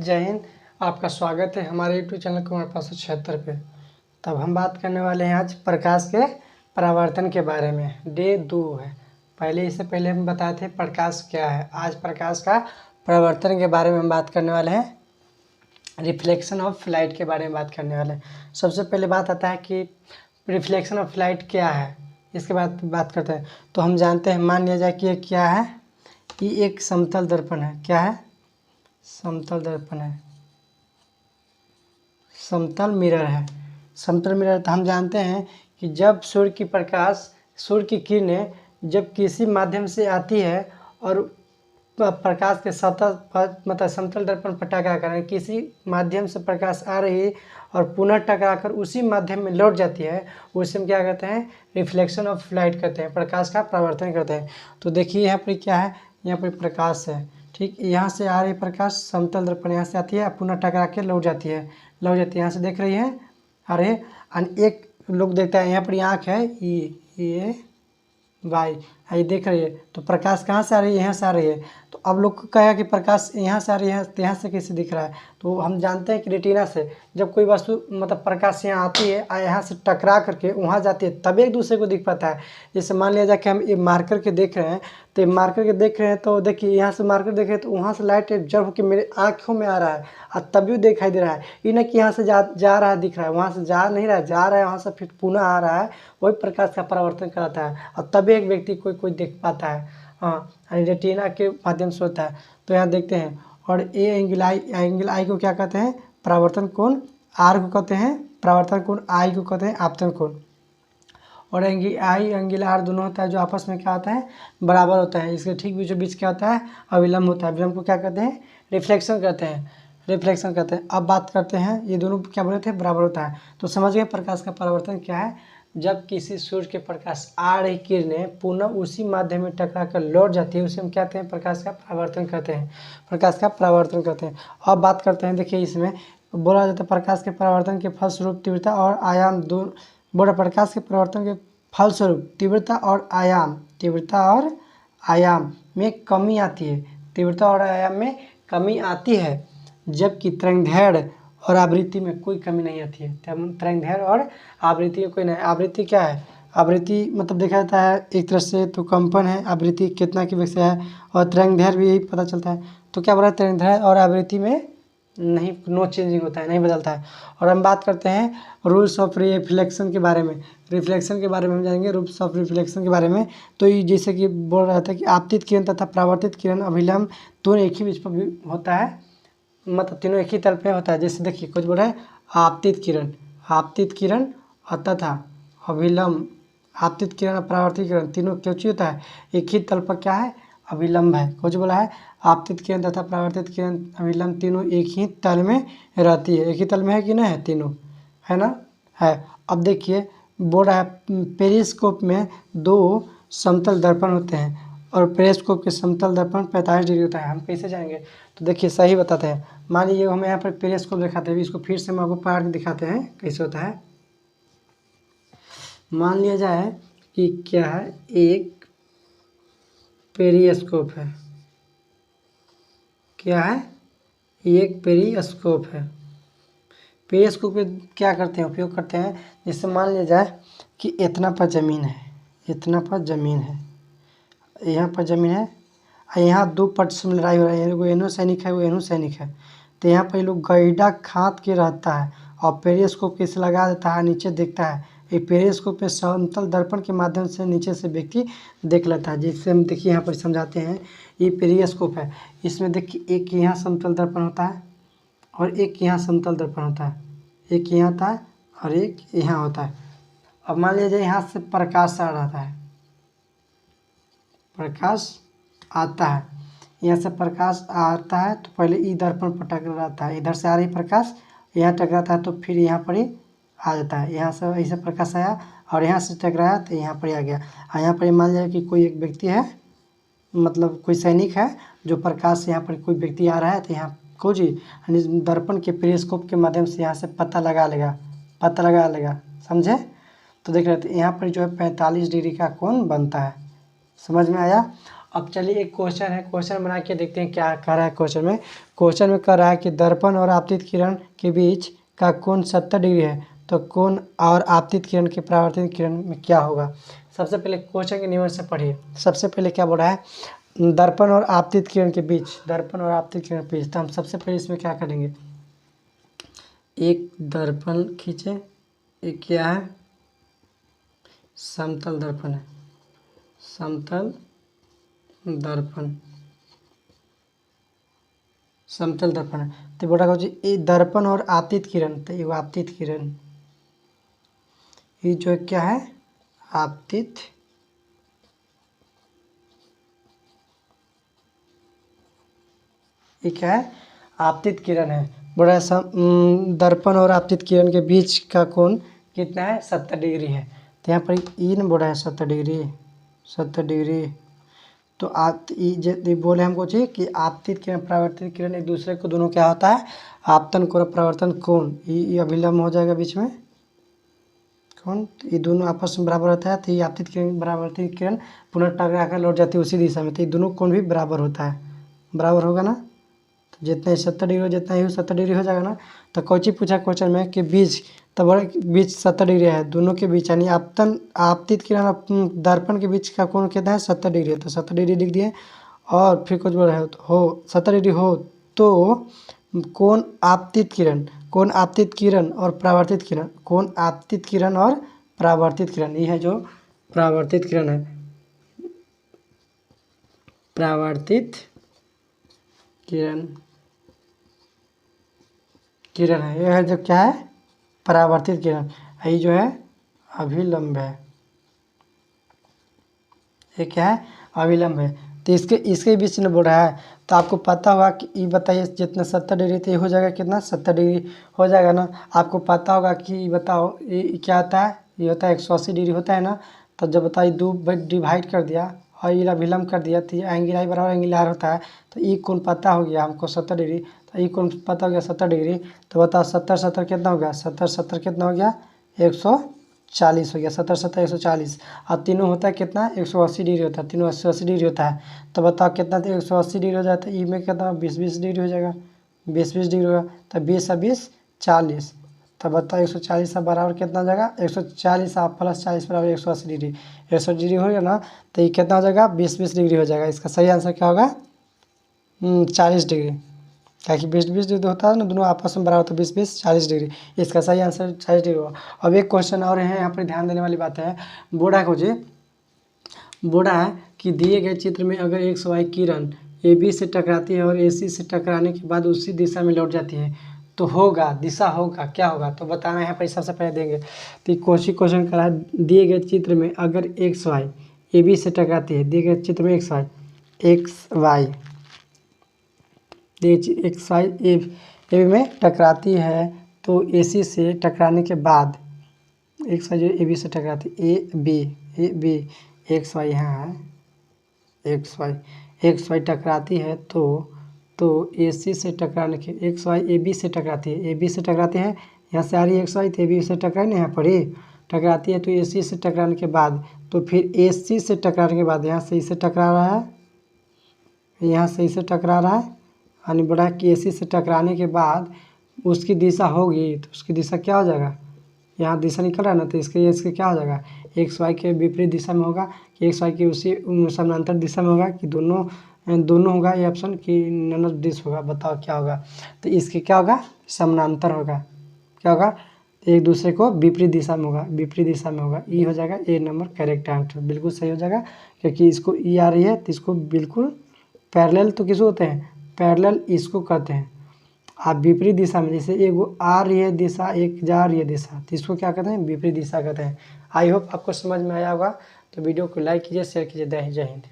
जय हिंद। आपका स्वागत है हमारे यूट्यूब चैनल कुमार 576 पे। तब हम बात करने वाले हैं आज प्रकाश के परावर्तन के बारे में। डे 2 है। इससे पहले हम बताए थे प्रकाश क्या है। आज प्रकाश का परावर्तन के बारे में हम बात करने वाले हैं। रिफ्लेक्शन ऑफ लाइट के बारे में बात करने वाले हैं। सबसे पहले बात आता है कि रिफ्लेक्शन ऑफ लाइट क्या है। इसके बाद बात करते हैं। तो हम जानते हैं, मान लिया जाए कि ये क्या है, ये एक समतल दर्पण है। क्या है? समतल दर्पण है, समतल मिरर है। समतल मिरर, तो हम जानते हैं कि जब सूर्य की किरणें जब किसी माध्यम से आती है और प्रकाश के सतह पर मतलब समतल दर्पण पर टकरा कर किसी माध्यम से प्रकाश आ रही है और पुनः टकरा कर उसी माध्यम में लौट जाती है, उसे हम क्या कहते हैं? रिफ्लेक्शन ऑफ लाइट कहते हैं, प्रकाश का परावर्तन करते हैं। तो देखिए यहाँ पर क्या है, यहाँ पर प्रकाश है, ठीक। यहाँ से आ रही प्रकाश समतल दर्पण यहाँ से आती है, पुनः टकरा के लौट जाती है। यहाँ से देख रही है। अरे एक लोग देखता है यहाँ पर आँख है, ये वाई, ये देख रही है। तो प्रकाश कहाँ से आ रही है? यहाँ से आ रही है। तो अब लोग को कहेगा कि प्रकाश यहाँ से आ रही है, यहाँ से कैसे दिख रहा है? तो हम जानते हैं कि रेटिना से जब कोई वस्तु मतलब प्रकाश यहाँ आती है और यहाँ से टकरा करके वहाँ जाती है, तब एक दूसरे को दिख पाता है। जैसे मान लिया जाए कि हम ये मार्कर के देख रहे हैं, तो मार्कर के देख रहे हैं, तो देखिए यहाँ से मार्कर देख रहे हैं तो वहाँ से लाइट जब होकर मेरे आँखों में आ रहा है और तभी दिखाई दे रहा है। ये नहीं कि यहाँ से जा रहा है दिख रहा है, वहाँ से जा नहीं रहा है, जा रहा है वहाँ से फिर पुनः आ रहा है, वही प्रकाश का परावर्तन कराता है और तभी एक व्यक्ति कोई देख पाता है। हाँ, रेटिना के माध्यम से होता है। तो यहाँ देखते हैं। और ए एंगल आई को क्या कहते हैं? परावर्तन कोण आर को कहते हैं, परावर्तन कोण आई को कहते हैं आपतन कोण। और एंगल आर दोनों होता है जो आपस में क्या होता है? बराबर होता है। इसके ठीक बीचों बीच क्या होता है? अविलंब होता है। अविलंब को क्या कहते हैं? रिफ्लेक्शन कहते हैं। अब बात करते हैं, ये दोनों क्या बोले थे? बराबर होता है। तो समझ गए प्रकाश का परावर्तन क्या है। जब किसी सूर्य के प्रकाश आ रही किरणें पुनः उसी माध्यम में टकरा कर लौट जाती है, उसे हम कहते हैं प्रकाश का परावर्तन कहते हैं। अब बात करते हैं, देखिए इसमें बोला जाता है प्रकाश के परावर्तन के फलस्वरूप तीव्रता और आयाम प्रकाश के परावर्तन के फलस्वरूप तीव्रता और आयाम में कमी आती है। जबकि तरंगदैर्घ्य और आवृत्ति में कोई कमी नहीं आती है। तरंगदैर्घ्य और आवृत्ति में कोई नहीं। आवृत्ति क्या है? आवृत्ति मतलब देखा जाता है एक तरह से तो कंपन है, आवृत्ति कितना की वजह से है, और तरंगदैर्घ्य भी यही पता चलता है। तो क्या बोला? तरंगदैर्घ्य और आवृत्ति में नहीं, नो चेंजिंग होता है, नहीं बदलता है। और हम बात करते हैं रूल्स ऑफ रिफ्लेक्शन के बारे में। रिफ्लेक्शन के बारे में हम जानेंगे, रूल्स ऑफ रिफ्लेक्शन के बारे में। तो ये जैसे कि बोल रहा था कि आपतित किरण तथा परावर्तित किरण अभिलंब दोनों एक ही बीच पर होता है, मतलब तीनों एक ही तल पे होता है। जैसे देखिए कुछ बोल रहा है आपतित किरण और तथा अभिलंब, आपतित किरण और परावर्तित किरण तीनों क्यों होता है? एक ही तल पर क्या है? अभिलंब है। कुछ बोला है आपतित किरण तथा परावर्तित किरण अभिलंब तीनों एक ही तल में रहती है। एक ही तल में है कि नहीं है? तीनों है ना? है। अब देखिए बोल रहा है पेरिस्कोप में 2 समतल दर्पण होते हैं और पेरिस्कोप के समतल दर्पण 45 डिग्री होता है। हम कैसे जाएंगे? तो देखिए सही बताते हैं। मान लीजिए हमें यहाँ पर पेरिस्कोप दिखाते हैं, इसको फिर से हम आपको पढ़ के दिखाते हैं कैसे होता है। मान लिया जाए कि क्या है, एक पेरिस्कोप है। क्या है? एक पेरिस्कोप है। पेरिस्कोप पे क्या करते हैं? उपयोग करते हैं। जैसे मान लिया जाए कि इतना पर ज़मीन है, यहाँ पर ज़मीन है और यहाँ 2 पट से लड़ाई हो रही है, वो एनो सैनिक है, वो एनो सैनिक है। तो यहाँ पर लोग गड्ढा खाद के रहता है और पेरिस्कोप कैसे लगा देता है, नीचे देखता है। ये पेरिस्कोप में समतल दर्पण के माध्यम से नीचे से व्यक्ति देख लेता है। जिससे हम देखिए यहाँ पर समझाते हैं। ये पेरिस्कोप है, इसमें देखिए एक यहाँ समतल दर्पण होता है और एक यहाँ समतल दर्पण होता है, एक यहाँ होता है और एक यहाँ होता है। अब मान लीजिए यहाँ से प्रकाश आ रहा है, प्रकाश आता है, यहाँ से प्रकाश आता है तो पहले ई दर्पण पर टकराता है, इधर से आ रही प्रकाश यहाँ टकराता है तो फिर यहाँ पर ही आ जाता है। यहाँ से ऐसे प्रकाश आया और यहाँ से टकराया तो यहाँ पर ही आ गया। और यहाँ पर मान लिया कि कोई एक व्यक्ति है, मतलब कोई सैनिक है, जो प्रकाश यहाँ पर कोई व्यक्ति आ रहा है तो यहाँ को जी दर्पण के पेरिस्कोप के माध्यम से यहाँ से पता लगा लेगा। समझे? तो देख रहे थे यहाँ पर जो है 45 डिग्री का कोण बनता है। समझ में आया? अब चलिए एक क्वेश्चन है, क्वेश्चन बना के देखते हैं क्या कह रहा है क्वेश्चन में। क्वेश्चन में कह रहा है कि दर्पण और आपतित किरण के बीच का कोण 70 डिग्री है, तो कोण और आपतित किरण के परावर्तित किरण में क्या होगा। सबसे पहले क्वेश्चन के नियम से पढ़िए। सबसे पहले क्या बोल रहा है, दर्पण और आपतित किरण के बीच, दर्पण और आपतित किरण के बीच। तो हम सबसे पहले इसमें क्या करेंगे, एक दर्पण खींचे, एक क्या है, समतल दर्पण है, समतल दर्पण, समतल दर्पण है। तो बोला कहो दर्पण और आपतित किरण, तो ये आपतित किरण, ये जो क्या है आपतित, ये क्या है आपतित किरण है। बोला दर्पण और आपतित किरण के बीच का कोण कितना है 70 डिग्री है। तो यहाँ पर इन बोला है 70 डिग्री, 70 डिग्री। तो आप ये बोले हमको चाहिए कि आपतित किरण परावर्तित किरण एक दूसरे को दोनों क्या होता है, आपतन कोण परावर्तन कोण, ये अभिलंब हो जाएगा बीच में कौन, ये दोनों आपस में बराबर होता है। तो ये आपतित किरण परावर्तित किरण पुनः टकरा कर लौट जाती है उसी दिशा में, तो ये दोनों कोण भी बराबर होता है, बराबर होगा ना। तो जितना 70 डिग्री हो, जितना ही 70 डिग्री हो जाएगा ना। तो कोची पूछा क्वेश्चन में कि बीच, तब बीच 70 डिग्री है, दोनों के बीच यानी आपतन आपतित किरण और दर्पण के बीच का कोण कितना है 70 डिग्री है। तो 70 डिग्री लिख दिए। और फिर कुछ बोल रहे हो 70 डिग्री हो तो कोण आपतित किरण, कोण आपतित किरण और परावर्तित किरण, कोण आपतित किरण और परावर्तित किरण, ये है जो परावर्तित किरण है, परावर्तित किरण, किरण है, यह है जो क्या है परावर्तित किरण, ये जो है अभिलंब है, ये क्या है अभिलंब है। तो इसके बीच में बोल रहा है। तो आपको पता होगा कि ये बताइए जितना 70 डिग्री तो ये हो जाएगा कितना 70 डिग्री हो जाएगा ना। आपको पता होगा कि बताओ ये क्या होता है, ये होता है 180 डिग्री होता है ना। तो जब बताइए दो डिवाइड कर दिया और ये अभिलंब कर दिया, तो ये एंगल आई बराबर एंगल आर होता है। तो ये कोण पता हो गया हमको 70 डिग्री, तो ये कोण पता हो गया 70 डिग्री। तो बताओ 70 70 कितना हो गया, 70 70 कितना हो गया 140 हो गया, 70 70 140। और तीनों होता है कितना 180 डिग्री होता है, तीनों 80 डिग्री होता है। तो बताओ कितना 180 डिग्री हो जाता है, ई में कितना 20 डिग्री हो जाएगा, 20 डिग्री होगा। तो 20 और 20 40। तो बताओ 140 का बराबर कितना हो जाएगा, 140 आप प्लस 40 बराबर 180 डिग्री, 180 डिग्री हो गया ना। तो ये कितना हो जाएगा 20 डिग्री हो जाएगा। इसका सही आंसर क्या होगा 40 डिग्री, क्या कि 20 डिग्री होता है ना, दोनों आपस में बराबर होता है 20 40 डिग्री। इसका सही आंसर 40 डिग्री होगा। अब एक क्वेश्चन और है, यहाँ पर ध्यान देने वाली बात है। बोड़ा खोजिए, बोड़ा है कि दिए गए चित्र में अगर एक XY किरण AB से टकराती है और AC से टकराने के बाद उसी दिशा में लौट जाती है, तो होगा दिशा होगा क्या होगा। तो बताना है, यहाँ पर सबसे पहले देंगे। तो क्वेश्चन करा है, दिए गए चित्र में अगर XY AB से टकराती है, दिए गए चित्र में XY AB में टकराती है, तो AC से टकराने के बाद XY जो AB से टकराती AB XY यहाँ है, XY टकराती है, तो AC से टकराने के XY AB से टकराती है, AB से टकराती है, यहाँ से आ रही है XY, तो AB से टकराई ना, यहाँ पर ही टकराती है। तो AC से टकराने के बाद, तो फिर AC से टकराने के बाद यहाँ से इसे टकरा रहा है, यहाँ से इसे टकरा रहा है, यानी बोला कि AC से टकराने के बाद उसकी दिशा होगी, तो उसकी दिशा क्या हो जाएगा, यहाँ दिशा निकल रहा है ना, तो इसके क्या हो जाएगा XY के विपरीत दिशा में होगा, कि XY की उसी समानांतर दिशा में होगा, कि दोनों होगा ये ऑप्शन, कि नन ऑफ दिस होगा। बताओ क्या होगा। तो इसके क्या होगा समानांतर होगा, क्या होगा एक दूसरे को विपरीत दिशा में होगा, विपरीत दिशा में होगा। ई हो जाएगा ए नंबर करेक्ट आंसर, बिल्कुल सही हो जाएगा। क्योंकि इसको ई आ रही है तो इसको बिल्कुल पैरेलल, तो किसको होते हैं पैरेलल, इसको कहते हैं। आप विपरीत दिशा में, जैसे एक आ रही है दिशा, एक जा रही है दिशा, तो इसको क्या कहते हैं विपरीत दिशा कहते हैं। आई होप आपको समझ में आया होगा। तो वीडियो को लाइक कीजिए, शेयर कीजिए। जय हिंद।